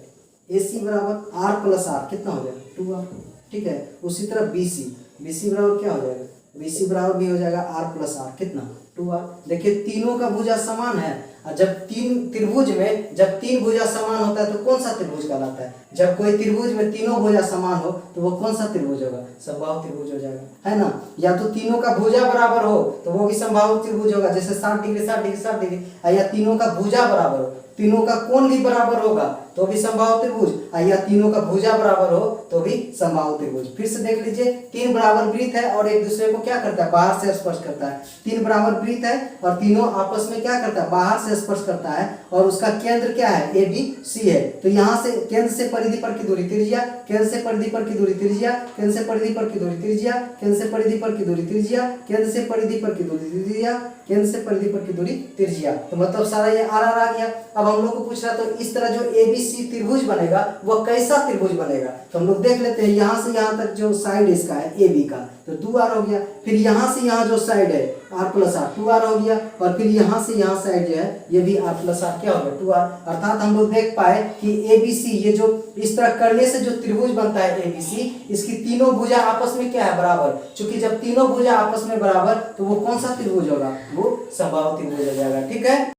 ए सी बराबर आर प्लस आर कितना हो जाएगा, 2r। ठीक है, उसी तरह बी सी बराबर क्या हो जाएगा, बी सी बराबर भी हो जाएगा आर प्लस आर कितना, 2r। देखिए तीनों का भुजा समान है, और जब तीन त्रिभुज में जब तीन भुजा समान होता है तो कौन सा त्रिभुज कहलाता है, जब कोई त्रिभुज में तीनों भुजा समान हो तो वो कौन सा त्रिभुज होगा, समबाहु त्रिभुज हो जाएगा, है ना। या तो तीनों का भुजा बराबर हो तो वो भी समबाहु त्रिभुज होगा, जैसे 60 डिग्री 60 डिग्री 60 डिग्री, या तीनों का भुजा बराबर हो, तीनों का कोण भी बराबर होगा तो भी समबाहु त्रिभुज, या तीनों का भुजा बराबर हो तो भी समबाहु त्रिभुज। फिर से देख लीजिए, तीन बराबर वृत्त है और एक दूसरे को क्या करता है, बाहर से स्पर्श करता है। तीन बराबर वृत्त है और तीनों आपस में क्या करता है, बाहर से स्पर्श करता है, और उसका केंद्र क्या है, ए बी सी है। तो यहाँ से केंद्र से परिधि पर की दूरी त्रिज्या, केंद्र से परिधि पर की दूरी त्रिज्या, केंद्र से परिधि पर की दूरी त्रिज्या, केंद्र से परिधि पर की दूरी त्रिज्या, केंद्र से परिधि पर की दूरी त्रिज्या, केंद्र से परिधि पर की दूरी त्रिज्या। तो मतलब सारा ये आर आर आ गया। अब हम लोग को पूछ रहा, तो इस तरह जो ए बी सी त्रिभुज बनेगा वह कैसा त्रिभुज बनेगा, तो हम लोग देख लेते हैं। यहाँ से यहाँ तक जो साइड इसका है ए बी का तो 2r हो गया, फिर यहाँ से यहाँ जो साइड है r प्लस आर 2r हो गया, और फिर यहाँ से यहाँ साइड जो है ये भी r प्लस आर क्या हो गया 2r। अर्थात हम लोग देख पाए कि ए बी सी ये जो इस तरह करने से जो त्रिभुज बनता है ए बी सी, इसकी तीनों भुजा आपस में क्या है, बराबर। चूंकि जब तीनों भुजा आपस में बराबर तो वो कौन सा त्रिभुज होगा, वो समबाहु त्रिभुज हो जाएगा। ठीक है,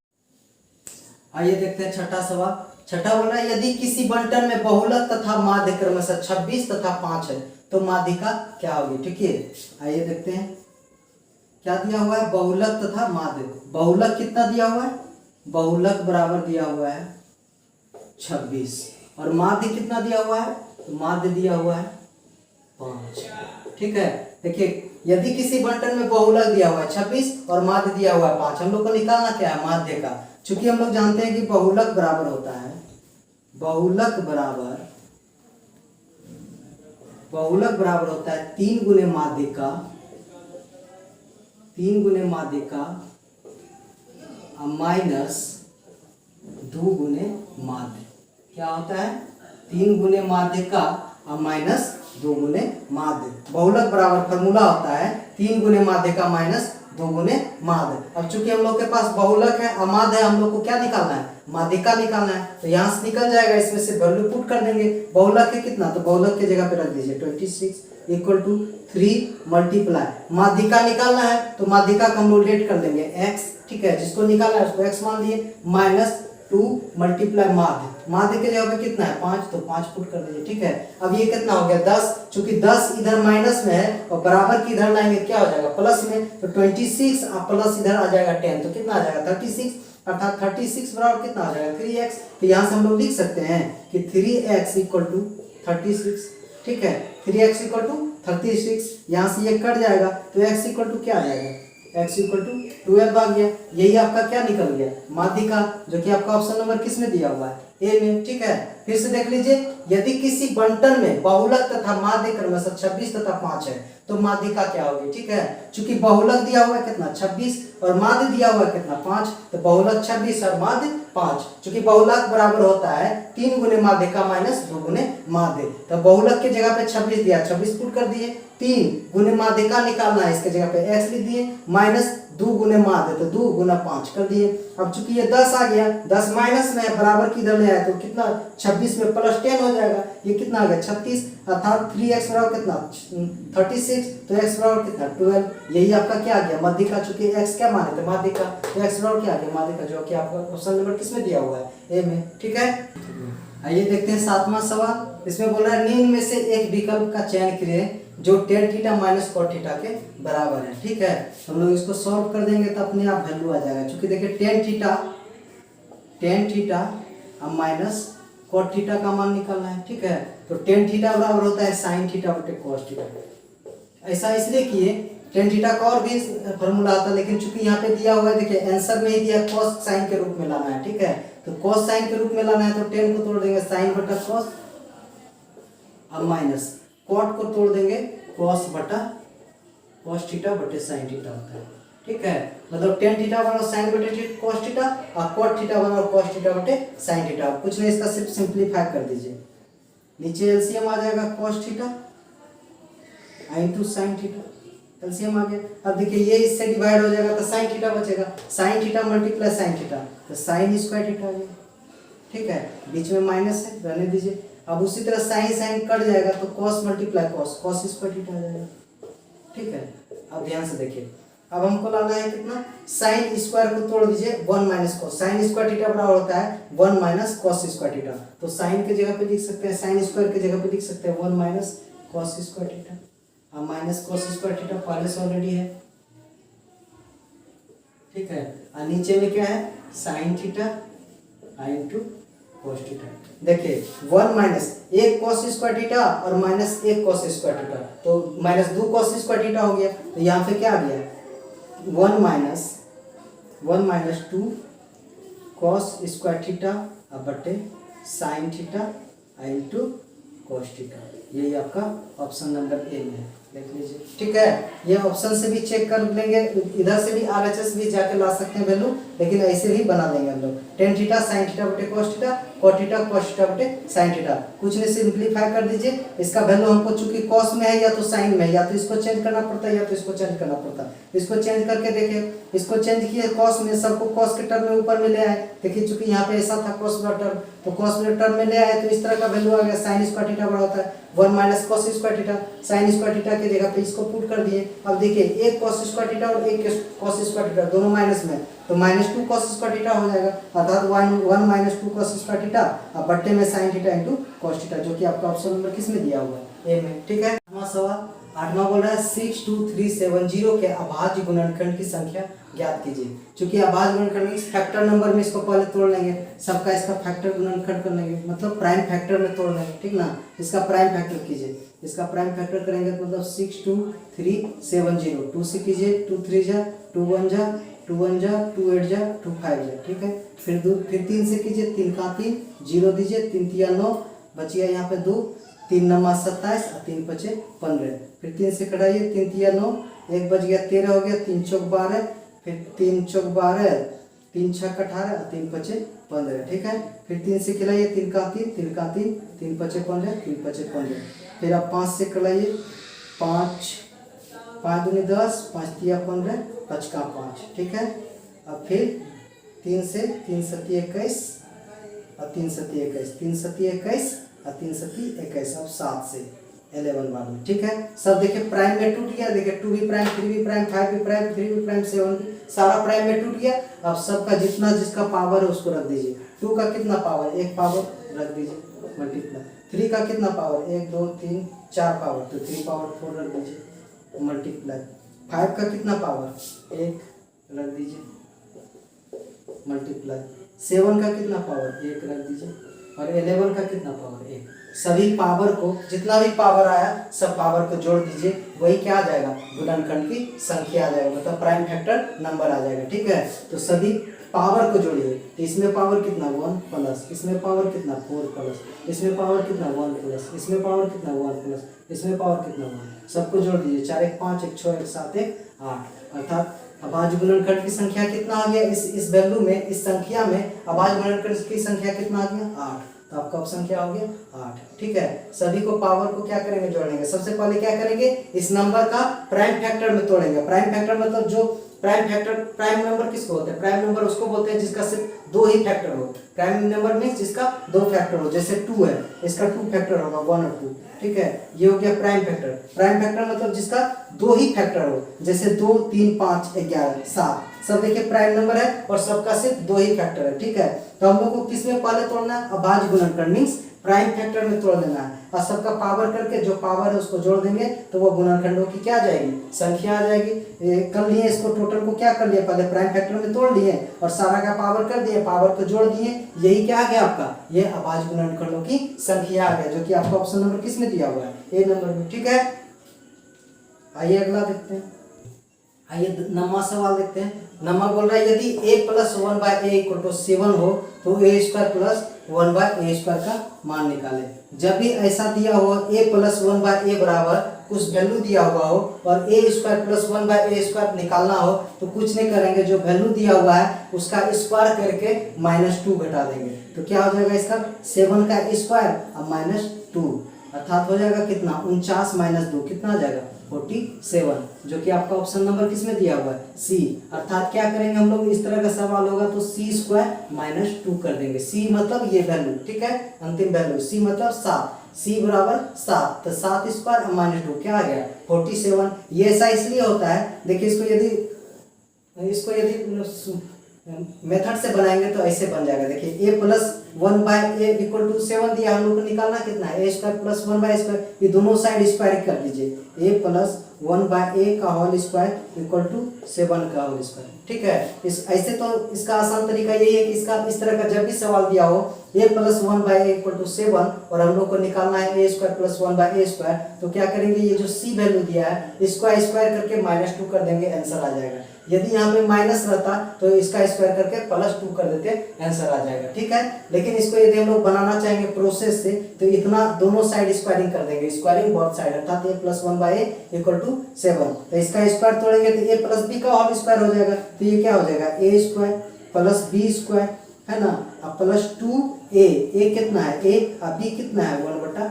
आइए देखते हैं छठा सवाल। छठा बोल रहा है, यदि किसी बंटन में बहुलक तथा माध्य क्रमशः 26 तथा 5 है तो माध्यिका क्या होगी। ठीक है, आइए देखते हैं क्या दिया हुआ है, बहुलक तथा माध्य। बहुलक कितना दिया हुआ है, बहुलक बराबर दिया हुआ है 26, और माध्य कितना दिया हुआ है, तो माध्य दिया हुआ है 5। ठीक है, देखिए यदि किसी बंटन में बहुलक दिया हुआ है 26 और माध्य दिया हुआ है 5, हम लोग को निकालना क्या है, माध्य का। चूंकि हम लोग जानते हैं कि बहुलक बराबर होता है, बहुलक बराबर होता है 3 गुने माध्यिका, 3 गुने माध्यिका माइनस 2 गुने माध्य। क्या होता है, 3 गुने माध्यिका और माइनस 2 गुने माध्य। बहुलक बराबर फॉर्मूला होता है 3 गुने माध्यिका माइनस 2 गुने माध्य। अब चूंकि हम लोग के पास बहुलक है, अमाध्य है, हम लोग को क्या निकालना है, माध्यिका निकालना है। तो यहाँ से निकल जाएगा, इसमें से वैल्यू पुट कर देंगे। बहुलक है कितना, तो बहुलक के जगह पे रख दीजिए 26 इक्वल टू 3 मल्टीप्लाई, माध्यिका निकालना है तो माध्यिका का हम लोग लेट कर देंगे x ठीक है, जिसको निकालना है उसको x मान लिए, माइनस 2 मल्टीप्लाई माध्य के जगह पे कितना है 5, तो 5 पुट कर दीजिए। ठीक है, अब ये कितना हो गया 10, चूंकि 10 इधर माइनस में है और बराबर की इधर लाएंगे क्या हो जाएगा प्लस में, तो 26 प्लस इधर आ जाएगा 10, तो कितना आ जाएगा 36, अर्थात 36 बराबर कितना आ जाएगा 3x। तो यहाँ से हम लोग लिख सकते हैं कि 3x इक्वल टू 36। ठीक है, 3x इक्वल टू 36, यहाँ से ये कट जाएगा तो x इक्वल टू क्या आ जाएगा, x इक्वल टू 12 आ गया। यही आपका क्या निकल गया माध्यिका, जो कि आपका ऑप्शन नंबर किस में दिया हुआ है ए में। ठीक है, फिर से देख लीजिए, यदि किसी बंटन में बहुलक तथा माध्य क्रमशः 26 तथा 5 है तो माध्यिका क्या होगी। ठीक है, चूंकि बहुलक दिया हुआ है कितना 26 और माध्य दिया हुआ है कितना 5, तो बहुलक 26 और माध्य 5, चूंकि बहुलक बराबर होता है 3 गुने माध्यिका माइनस 2 गुने माध्य, तो बहुलक के जगह पे 26 दिया, 26 पुट कर दिए, 3 गुने माध्यिका निकालना है, इसके जगह पे x लिख दिए, माइनस 2 गुने माध्य, तो 2 गुना 5 कर दिए। अब चूंकि ये 10 आ गया, 10 माइनस में है, बराबर की इधर ले आए तो कितना 26 में प्लस 10 हो जाएगा, ये कितना आ गया 36, अर्थात 3x बराबर कितना 36, तो x बराबर कितना 12। यही आपका क्या आ गया माध्यिका, चूंकि x क्या माने थे माध्यिका, तो x बराबर क्या आ गया माध्यिका, जो कि आपका ऑप्शन नंबर किसमें दिया हुआ है ए में। ठीक है, आइए देखते हैं 7वां सवाल। इसमें बोल रहा है निम्न में से एक विकल्प का चयन करें जो tan theta minus cot theta के बराबर है। ठीक है, हम लोग इसको सॉल्व कर देंगे तो अपने आप वैल्यू आ जाएगा, क्योंकि देखिए tan theta minus cot theta का मान निकालना है। ठीक है, तो tan थीटा बराबर होता है sin थीटा बटे cos थीटा। ऐसा इसलिए किए, tan थीटा का और भी फॉर्मूला आता है, लेकिन चूंकि यहाँ पे दिया हुआ है, देखिए आंसर में ही दिया cos sin के रूप में लाना है। ठीक है, तो cos sin के रूप में लाना है तो tan को तोड़ देंगे sin बटा cos, अब माइनस cot को तोड़ देंगे cos बटा cos थीटा बटे sin थीटा होता है। ठीक है, मतलब tan थीटा बराबर sin बटे cos थीटा और cot थीटा बराबर cos थीटा बटे sin थीटा। कुछ नहीं, इसका सिर्फ सिंपलीफाई कर दीजिए, नीचे एलसीएम आ जाएगा cos theta into sin theta, LCM आ गया। अब देखिए ये इससे डिवाइड हो जाएगा तो sin थीटा बचेगा, sin theta multiply sin theta, तो sin स्क्वायर थीटा आ गया। ठीक है, बीच में माइनस है, रहने दीजिए। अब उसी तरह sin कट जाएगा तो cos multiply cos square theta आ जाएगा। ठीक है, अब ध्यान से देखिए, अब हमको लाना है कितना sin स्क्वायर को तोड़ दीजिए 1 minus cos, sin square theta बराबर होता है 1 माइनस cos स्क्वायर थीटा, तो sin के जगह पे लिख सकते हैं, sin स्क्वायर के जगह पे लिख सकते हैं 1 माइनस cos स्क्वायर थीटा, अब माइनस cos स्क्वायर थीटा पहले से ऑलरेडी है। ठीक है, और नीचे में क्या है sin theta into cos theta. देखिए 1 माइनस 1 cos स्क्वायर थीटा और माइनस 1 cos स्क्वायर थीटा, तो माइनस 2 cos स्क्वायर थीटा हो गया, तो यहाँ पे क्या आ गया 1 माइनस 2 cos स्क्वायर थीटा बटे sin theta into cos theta. यही आपका ऑप्शन नंबर ए में है, देख लीजिए। ठीक है, ये ऑप्शन से भी चेक कर लेंगे, इधर से भी आरएचएस भी जाके ला सकते हैं वैल्यू, लेकिन ऐसे भी बना देंगे हम लोग tan थीटा sin थीटा बटे cos theta, cot theta cos theta बटे sin थीटा। कुछ नहीं, सिंपलीफाई कर दीजिए, इसका वैल्यू हमको चूंकि cos में है या तो sin में, या तो इसको चेंज करना पड़ता है या तो इसको चेंज करना पड़ता है। इसको चेंज करके देखें, इसको चेंज किए cos में, सबको cos के टर्म में ऊपर में ले आए, देखिए चूंकि यहाँ पे ऐसा था cos वाला टर्म, तो cos वाले टर्म में ले आए तो इस तरह का वैल्यू आ गया sin स्क्वायर थीटा बड़ा होता है 1 minus cos square theta, sin square theta की जगह पे इसको पुट कर दिए। अब देखिए एक cos स्क्वायर थीटा और एक cos स्क्वायर थीटा दोनों माइनस में, तो माइनस 2 cos स्क्वायर थीटा हो जाएगा, अर्थात 1 माइनस 2 cos स्क्वायर थीटा और बट्टे में sin theta into cos theta, जो कि आपका ऑप्शन नंबर किस में दिया हुआ है ए में। ठीक है, आठवां सवाल, आठवां बोल रहा है 62370 के अभाज्य गुणनखंड की संख्या ज्ञात कीजिए। चूंकि अभाज्य गुणनखंड में इस फैक्टर नंबर में इसको पहले तोड़ लेंगे, सबका इसका फैक्टर गुणनखंड कर लेंगे, मतलब प्राइम फैक्टर में तोड़ लेंगे। ठीक ना, इसका प्राइम फैक्टर कीजिए, इसका प्राइम फैक्टर करेंगे तो मतलब 62370, 2 से कीजिए, 2 3 जा 2 1 जा 2 1 जा 2 8 जा 2 5 जा। ठीक है, फिर 3 से कीजिए, 3 का 3 0 दीजिए, 3 3 9 बचिए यहाँ पे 2, 3 9 27 और 3 5 15, फिर 3 से कटाइए, 3 3 9 1 बच गया 13 हो गया, 3 चौक 12, फिर 3 चौक 12, 3 6 18 और 3 5 15। ठीक है, फिर 3 से खिलाइए, 3 का 3 3 का 3 3 5 15 3 5 15, फिर आप 5 से खिलाइए, 5 5 दूनी 10 5 3 15 5 का 5। ठीक है, अब फिर 3 से 3 7 21 और 3 7 21, 3 7 21 और 3 7 21, अब 7 से 11 बाद में। ठीक है, सब देखिए प्राइम में टूट गया, देखिए 2 भी प्राइम 3 भी प्राइम 5 भी प्राइम 3 भी प्राइम 7 भी सारा प्राइम में टूट गया। अब सबका जितना जिसका पावर है उसको रख दीजिए। 2 का कितना पावर, 1 पावर रख दीजिए मल्टीप्लाई। 3 का कितना पावर, 1 2 3 4 पावर, तो 3 पावर 4 रख दीजिए मल्टीप्लाई। 5 का कितना पावर, 1 रख दीजिए मल्टीप्लाई। 7 का कितना पावर, 1 रख दीजिए। और 11 का कितना पावर, 1। सभी पावर को, जितना भी पावर आया सब पावर को जोड़ दीजिए, वही क्या आ जाएगा, गुणनखंड की संख्या आ जाएगा, मतलब प्राइम फैक्टर नंबर आ जाएगा। ठीक है, तो सभी पावर को जोड़िए। तो इसमें पावर कितना 1 प्लस, इसमें पावर कितना 4 प्लस, इसमें पावर कितना 1 प्लस, इसमें पावर कितना 1 प्लस, इसमें पावर कितना 1, सबको जोड़ दीजिए। 4 1 5 1 6 1 7 1 8। अर्थात अभाज्य गुणनखंड की संख्या कितना आ गया, इस वैल्यू में, इस संख्या में अभाज्य गुणनखंड की संख्या कितना आ गया, 8। तो आपका ऑप्शन क्या हो गया, 8। ठीक है, सभी को पावर को क्या करेंगे, जोड़ेंगे। सबसे पहले क्या करेंगे, इस नंबर का प्राइम फैक्टर में तोड़ेंगे। प्राइम फैक्टर मतलब जो प्राइम फैक्टर, प्राइम नंबर किसको होते हैं, प्राइम नंबर उसको बोलते हैं जिसका सिर्फ 2 ही फैक्टर हो। प्राइम नंबर मींस जिसका 2 फैक्टर हो, जैसे 2 है, इसका 2 फैक्टर होगा 1 और 2। ठीक है, ये हो गया प्राइम फैक्टर। प्राइम फैक्टर मतलब जिसका 2 ही फैक्टर हो, जैसे 2 3 5 11 7, सब देखिए प्राइम नंबर है और सबका सिर्फ 2 ही फैक्टर है। ठीक है, तो हम लोग को किसमें पहले तोड़ना है, अभाज्य गुणनखंड मींस प्राइम फैक्टर में तोड़ देना है। और सबका पावर करके जो पावर है उसको जोड़ देंगे तो वो गुणनखंडों की क्या आ जाएगी, संख्या आ जाएगी। कर लिए इसको, टोटल को क्या कर लिया, पहले प्राइम फैक्टर में तोड़ लिए और सारा का पावर कर दिए, पावर को जोड़ दिए, यही क्या आ गया आपका, ये अभाज्य गुणनखंडों की संख्या आ गया, जो कि आपका ऑप्शन नंबर किस में दिया हुआ है, ए नंबर में। ठीक है, आइए अगला देखते हैं। आइए नवा सवाल देखते हैं। नमा बोल रहा है यदि a प्लस 1/a = 7 हो तो a² प्लस 1/a² का मान निकाले। जब भी ऐसा दिया हो a प्लस 1/a बराबर कुछ वैल्यू दिया हुआ हो और a² प्लस 1/a² निकालना हो तो कुछ नहीं करेंगे, जो वैल्यू दिया हुआ है उसका स्क्वायर करके -2 घटा देंगे। तो क्या हो जाएगा इसका, 7 का स्क्वायर और -2, अर्थात हो जाएगा कितना, 49 - 2 कितना आ जाएगा, 47, जो कि आपका ऑप्शन नंबर किसमें दिया हुआ है, सी। अर्थात क्या करेंगे हम लोग, इस तरह का सवाल होगा तो c² -2 कर देंगे। c मतलब ये वैल्यू, ठीक है, अंतिम वैल्यू। c मतलब 7, c बराबर 7, तो 7 स्क्वायर -2 क्या आ गया, 47। ये ऐसा इसलिए होता है, देखिए इसको यदि मेथड से बनाएंगे तो ऐसे बन जाएगा। देखिए a प्लस 1/a = 7 दिया, हम लोग को निकालना कितना है, a² प्लस 1/a², ये दोनों साइड स्क्वायर कर दीजिए, a प्लस 1/a का होल स्क्वायर = 7 का होल स्क्वायर। ठीक है, इस ऐसे तो इसका आसान तरीका यही है कि इसका इस तरह का जब भी सवाल दिया हो a प्लस 1/a = 7 और हम लोग को निकालना है a² प्लस 1/a², तो क्या करेंगे, ये जो c वैल्यू दिया है इसको स्क्वायर करके -2 कर देंगे, आंसर आ जाएगा। यदि यहाँ पे माइनस रहता तो इसका स्क्वायर करके +2 कर देते, आंसर आ जाएगा। ठीक है, लेकिन इसको यदि हम लोग बनाना चाहेंगे प्रोसेस से तो इतना दोनों साइड स्क्वायरिंग कर देंगे, स्क्वायरिंग बोथ साइड, अर्थात a प्लस 1/a = 7। तो इसका स्क्वायर तोड़ेंगे तो a प्लस b का होल स्क्वायर हो जाएगा, तो ये क्या हो जाएगा, a² प्लस b² है ना, अब +2a कितना है, a और b कितना है 1/a,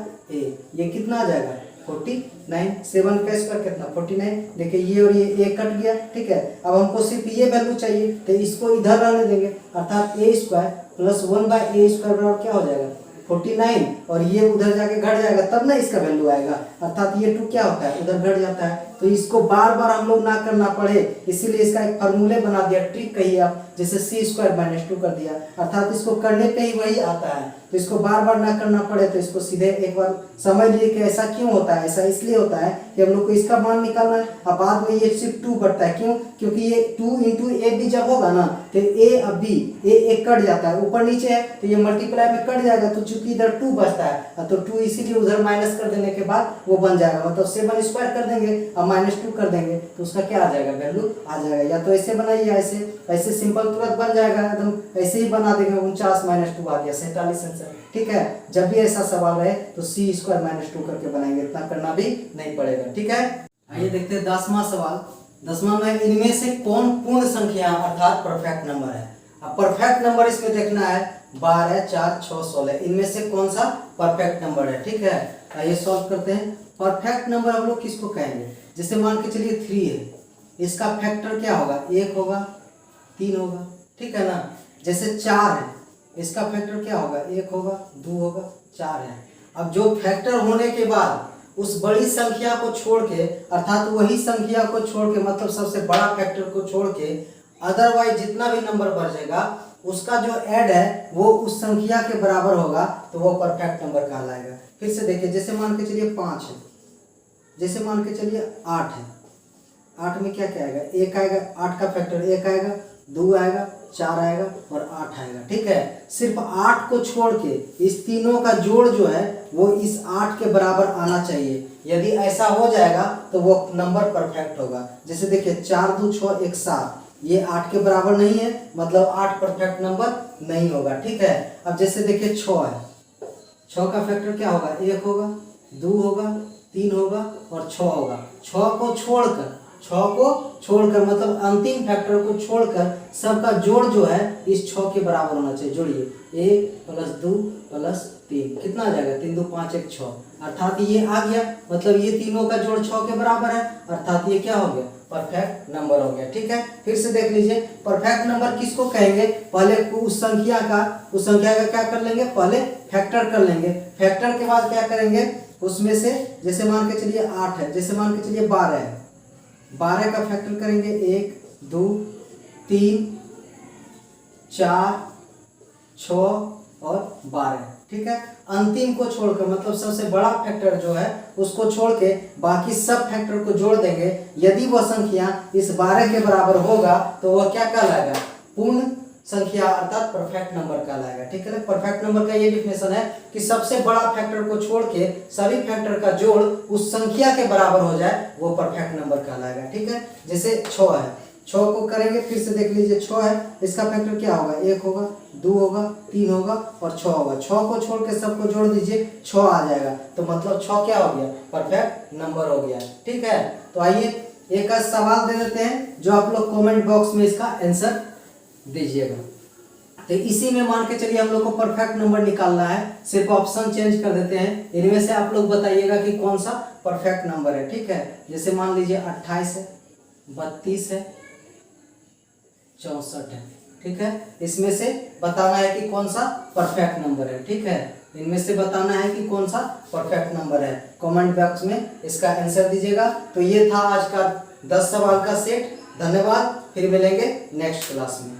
ये कितना आ जाएगा 49। 7 का स्क्वायर कितना 49। देखिए ये और ये a कट गया। ठीक है, अब हमको सिर्फ ये वैल्यू चाहिए तो इसको इधर रहने देंगे, अर्थात a² प्लस 1/a² बराबर क्या हो जाएगा 49, और ये उधर जाके घट जाएगा तब ना इसका वैल्यू आएगा, अर्थात ये 2 क्या होता है, उधर घट जाता है। तो इसको बार बार हम लोग ना करना पड़े इसीलिए इसका एक फार्मूले बना दिया, ट्रिक कहिए आप, जैसे c² -2 कर दिया, अर्थात इसको करने पे ही वही आता है, तो इसको बार बार ना करना पड़े तो इसको सीधे एक बार समझ लिए कि ऐसा क्यों होता है। ऐसा इसलिए होता है कि हम लोग को इसका मान निकालना है, अब बाद में ये सिर्फ 2 बढ़ता है, क्यों, क्योंकि ये 2 × a b जब होगा ना तो a और b एक कट जाता है, ऊपर नीचे है तो ये मल्टीप्लाई में कट जाएगा, तो चूंकि इधर 2 बचता है तो 2 इसीलिए उधर माइनस कर देने के बाद वो बन जाएगा, मतलब 7 स्क्वायर कर देंगे और -2 कर देंगे तो उसका क्या आ जाएगा, वैल्यू आ जाएगा। या तो ऐसे बनाइए, ऐसे सिंपल तुरंत बन जाएगा, एकदम ऐसे ही बना देंगे, 49 - 2 आ गया 47 आंसर। ठीक है, जब भी ऐसा सवाल रहे तो c² -2 करके बनाएंगे, इतना करना भी नहीं पड़ेगा। ठीक है, आइए देखते हैं 10वां सवाल। 10वां में इनमें से कौन पूर्ण संख्या अर्थात परफेक्ट नंबर है। अब परफेक्ट नंबर इसमें देखना है 12 4 6 16, इनमें से कौन सा परफेक्ट नंबर है। ठीक है, आइए सॉल्व करते हैं। परफेक्ट नंबर हम लोग किसको कहेंगे, जैसे मान के चलिए 3 है, इसका फैक्टर क्या होगा, 1 होगा 3 होगा, ठीक है ना। जैसे 4 है, इसका फैक्टर क्या होगा, 1 होगा 2 होगा 4 है। अब जो फैक्टर होने के बाद उस बड़ी संख्या को छोड़ के, अर्थात वही संख्या को छोड़ के, मतलब सबसे बड़ा फैक्टर को छोड़ के अदरवाइज जितना भी नंबर बचेगा उसका जो ऐड है वो उस संख्या के बराबर होगा तो वो परफेक्ट नंबर कहलाएगा। फिर से देखिए, जैसे मान के चलिए 5 है, जैसे मान के चलिए 8 है, 8 में क्या क्या आएगा, 1 आएगा, 8 का फैक्टर 1 आएगा, 2 आएगा, 4 आएगा और 8 आएगा। ठीक है, सिर्फ 8 को छोड़ के इस तीनों का जोड़ जो है वो इस 8 के बराबर आना चाहिए। यदि ऐसा हो जाएगा तो वो नंबर परफेक्ट होगा। जैसे देखिए 4 2 6 1 7, ये 8 के बराबर नहीं है, मतलब 8 परफेक्ट नंबर नहीं होगा। ठीक है, अब जैसे देखिए 6 है, 6 का फैक्टर क्या होगा, 1 होगा, 2 होगा, 3 होगा और 6 होगा। 6 को छोड़कर मतलब अंतिम फैक्टर को छोड़कर सबका जोड़ जो है इस 6 के बराबर होना चाहिए। जोड़िए, 1 + 2 + 3 कितना आ जाएगा, 3 2 5 1 6, अर्थात ये आ गया, मतलब ये तीनों का जोड़ 6 के बराबर है, अर्थात ये क्या हो गया, परफेक्ट नंबर हो गया। ठीक है, फिर से देख लीजिए, परफेक्ट नंबर किसको कहेंगे, पहले उस संख्या का क्या कर लेंगे, पहले फैक्टर कर लेंगे, फैक्टर के बाद क्या करेंगे, उसमें से जैसे मान के चलिए 8 है, जैसे मान के चलिए 12 है, 12 का फैक्टर करेंगे 1 2 3 4 6 और 12। ठीक है, अंतिम को छोड़कर मतलब सबसे बड़ा फैक्टर जो है उसको छोड़ के बाकी सब फैक्टर को जोड़ देंगे। यदि वह संख्या इस 12 के बराबर होगा तो वह क्या कहलाएगा, पूर्ण संख्या अर्थात परफेक्ट नंबर कहलाएगा। ठीक है, परफेक्ट नंबर का ये डिफिनेशन है कि सबसे बड़ा फैक्टर को छोड़ के सभी फैक्टर का जोड़ उस संख्या के बराबर हो जाए वो परफेक्ट नंबर कहलाएगा। ठीक है, जैसे 6 है, 6 को करेंगे, फिर से देख लीजिए 6 है, इसका फैक्टर क्या होगा, 1 होगा, 2 होगा, 3 होगा और 6 होगा। 6 को छोड़ के सबको जोड़ दीजिए, 6 आ जाएगा, तो मतलब 6 क्या हो गया, परफेक्ट नंबर हो गया। ठीक है, तो आइए एक सवाल दे देते हैं जो आप लोग कमेंट बॉक्स में इसका आंसर दीजिएगा। तो इसी में मान के चलिए हम लोग को परफेक्ट नंबर निकालना है, सिर्फ ऑप्शन चेंज कर देते हैं, इनमें से आप लोग बताइएगा कि कौन सा परफेक्ट नंबर है। ठीक है, जैसे मान लीजिए 28 है, 32 है, 64 है। ठीक है, इसमें से बताना है कि कौन सा परफेक्ट नंबर है। ठीक है, इनमें से बताना है कि कौन सा परफेक्ट नंबर है, कमेंट बॉक्स में इसका आंसर दीजिएगा। तो ये था आज का 10 सवाल का सेट। धन्यवाद, फिर मिलेंगे नेक्स्ट क्लास में।